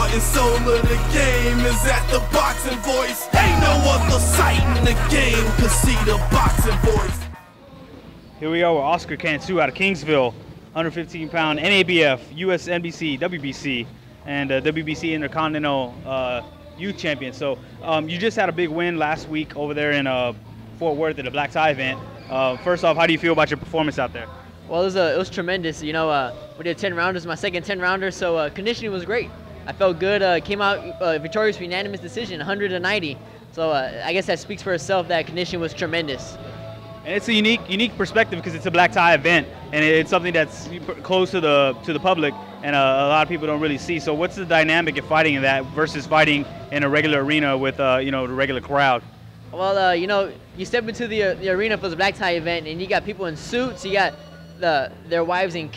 heart and soul of the game is at the Boxing Voice. Ain't no other site in the game could see the Boxing Voice. Here we are with Oscar Cantu out of Kingsville, 115-pound NABF, US NBC, WBC, and WBC Intercontinental Youth Champion. So you just had a big win last week over there in Fort Worth at the black tie event. First off, how do you feel about your performance out there? Well, it was tremendous. You know, we did 10 rounders, my second 10 rounder, so conditioning was great. I felt good. Came out victorious with unanimous decision, 190. So I guess that speaks for itself that conditioning was tremendous. And it's a unique perspective because it's a black tie event, and it's something that's close to the public, and a lot of people don't really see. So what's the dynamic of fighting in that versus fighting in a regular arena with you know, the regular crowd? Well, you know, you step into the arena for the black tie event, and you got people in suits. You got their wives in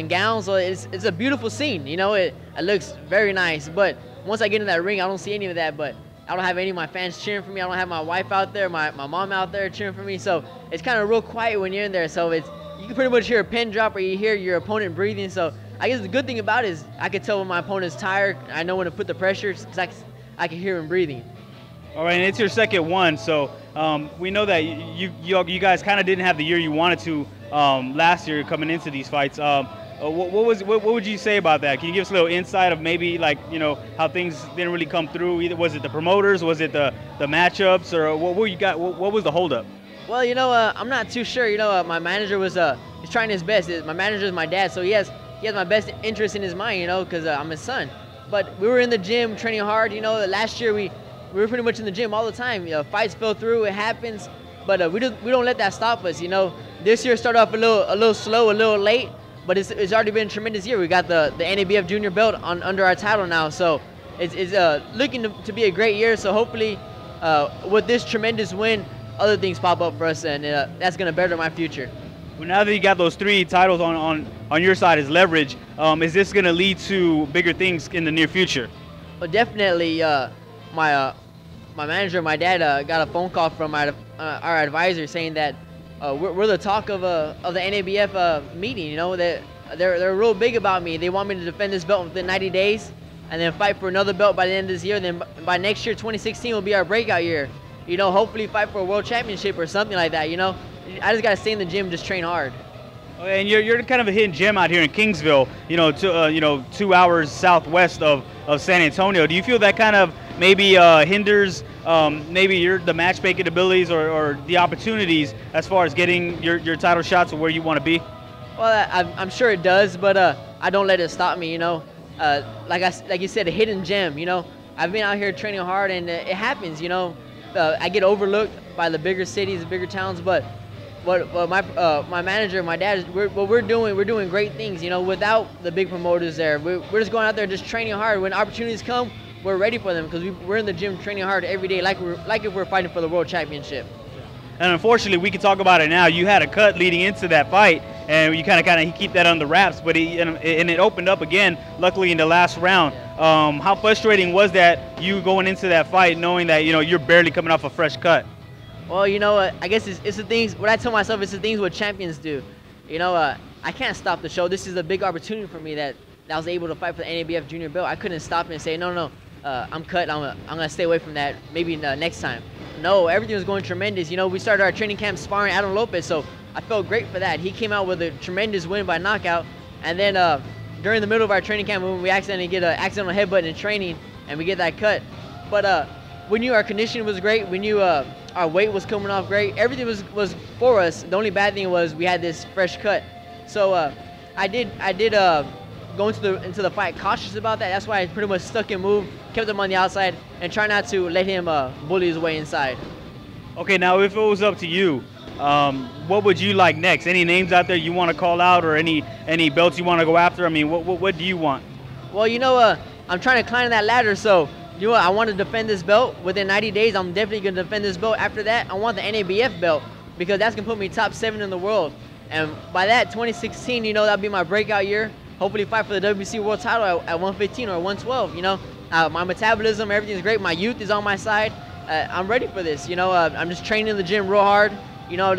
gowns. So it's a beautiful scene. You know, it looks very nice. But once I get in that ring, I don't see any of that. But I don't have any of my fans cheering for me. I don't have my wife out there, my mom out there cheering for me. So it's kind of real quiet when you're in there. So you can pretty much hear a pin drop or you hear your opponent breathing. So I guess the good thing about it is I can tell when my opponent's tired. I know when to put the pressure because I can hear him breathing. All right, and it's your second one, so we know that you guys kind of didn't have the year you wanted to last year coming into these fights. What would you say about that? Can you give us a little insight of maybe, like, you know, how things didn't really come through? Either was it the promoters, was it the matchups, or what was the holdup? Well, you know, I'm not too sure. You know, my manager was he's trying his best. My manager is my dad, so he has my best interest in his mind. You know, because I'm his son. But we were in the gym training hard. You know, last year we were pretty much in the gym all the time. You know, fights fell through, it happens, but we don't let that stop us. You know, this year started off a little slow, a little late, but it's already been a tremendous year. We got the NABF junior belt under our title now, so it's looking to be a great year. So hopefully, with this tremendous win, other things pop up for us, and that's gonna better my future. Well, now that you got those 3 titles on your side as leverage, is this gonna lead to bigger things in the near future? Well, definitely. My manager, my dad, got a phone call from our advisor saying that we're the talk of the NABF meeting. You know, that they're real big about me. They want me to defend this belt within 90 days, and then fight for another belt by the end of this year. Then by next year, 2016 will be our breakout year. You know, hopefully fight for a world championship or something like that. You know, I just gotta stay in the gym, just train hard. And you're kind of a hidden gem out here in Kingsville. You know, 2 hours southwest of San Antonio. Do you feel that kind of maybe hinders maybe the matchmaking abilities or the opportunities as far as getting your title shots or where you want to be? Well, I'm sure it does, but I don't let it stop me. You know, like you said, a hidden gem. You know, I've been out here training hard, and it happens. You know, I get overlooked by the bigger cities, the bigger towns, but my manager, my dad, we're doing great things. You know, without the big promoters there, we're just going out there just training hard. When opportunities come, we're ready for them because we're in the gym training hard every day, like if we're fighting for the world championship. And unfortunately, we can talk about it now. You had a cut leading into that fight, and you kind of keep that under wraps. But it opened up again, luckily in the last round. How frustrating was that, you going into that fight knowing that, you know, you're barely coming off a fresh cut? Well, you know, I guess it's the things. What I tell myself, it's the things what champions do. You know, I can't stop the show. This is a big opportunity for me that I was able to fight for the NABF junior belt. I couldn't stop it and say no. I'm cut. I'm gonna stay away from that. Maybe next time. No, everything was going tremendous. You know, we started our training camp sparring Adam Lopez, so I felt great for that. He came out with a tremendous win by knockout, and then during the middle of our training camp, when we accidentally get an accidental headbutt in training, and we get that cut. But we knew our conditioning was great. We knew our weight was coming off great. Everything was for us. The only bad thing was we had this fresh cut. So I did go into the fight cautious about that. That's why I pretty much stuck and moved, kept him on the outside, and try not to let him bully his way inside. Okay, now if it was up to you, what would you like next? Any names out there you want to call out, or any belts you want to go after? I mean, what do you want? Well, you know, I'm trying to climb that ladder, so you know what? I want to defend this belt within 90 days. I'm definitely going to defend this belt. After that, I want the NABF belt because that's going to put me top 7 in the world. And by that, 2016, you know, that'll be my breakout year. Hopefully fight for the WBC world title at 115 or 112, you know. My metabolism, everything's great. My youth is on my side. I'm ready for this, you know. I'm just training in the gym real hard. You know,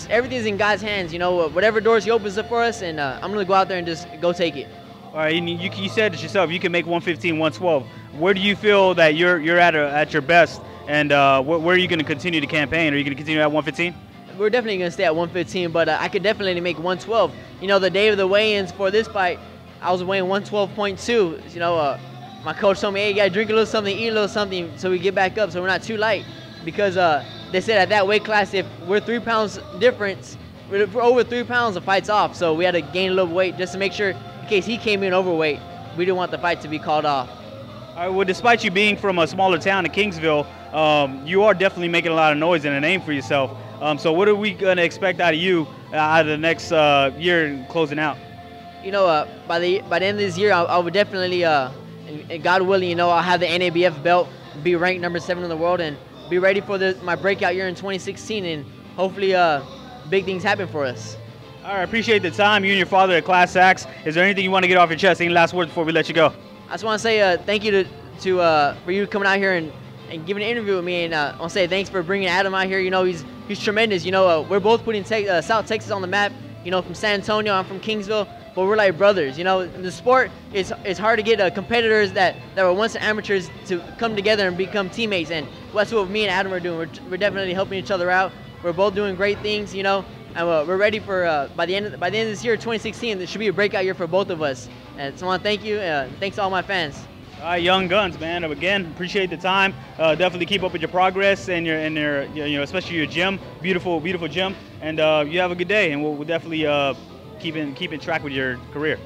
everything's in God's hands, you know. Whatever doors he opens up for us, and I'm going to go out there and just go take it. All right, and you said it yourself. You can make 115, 112. Where do you feel that you're at your best, and where are you going to continue to campaign? Are you going to continue at 115? We're definitely going to stay at 115, but I could definitely make 112. You know, the day of the weigh-ins for this fight, I was weighing 112.2. You know, my coach told me, hey, you got to drink a little something, eat a little something so we get back up so we're not too light. Because they said at that weight class, if we're 3 pounds difference, if we're over 3 pounds, the fight's off. So we had to gain a little weight just to make sure, in case he came in overweight, we didn't want the fight to be called off. All right, well, despite you being from a smaller town in Kingsville, you are definitely making a lot of noise and a name for yourself. So what are we going to expect out of you out of the next year closing out? You know, by the end of this year, I would definitely, and God willing, you know, I'll have the NABF belt, be ranked number 7 in the world, and be ready for my breakout year in 2016, and hopefully big things happen for us. All right, I appreciate the time. You and your father at Class Axe. Is there anything you want to get off your chest? Any last words before we let you go? I just want to say thank you for you coming out here and giving an interview with me, and I want to say thanks for bringing Adam out here. You know, he's tremendous. You know, we're both putting South Texas on the map. You know, from San Antonio, I'm from Kingsville, but we're like brothers. You know, in the sport, it's hard to get competitors that were once amateurs to come together and become teammates, and that's what me and Adam are doing. We're definitely helping each other out. We're both doing great things, you know, and we're ready for by the end of this year, 2016. This should be a breakout year for both of us. And so I want to thank you. Thanks to all my fans. All right, young guns, man. Again, appreciate the time. Definitely keep up with your progress and your you know, especially your gym. Beautiful gym. And you have a good day. And we'll definitely keep in track with your career.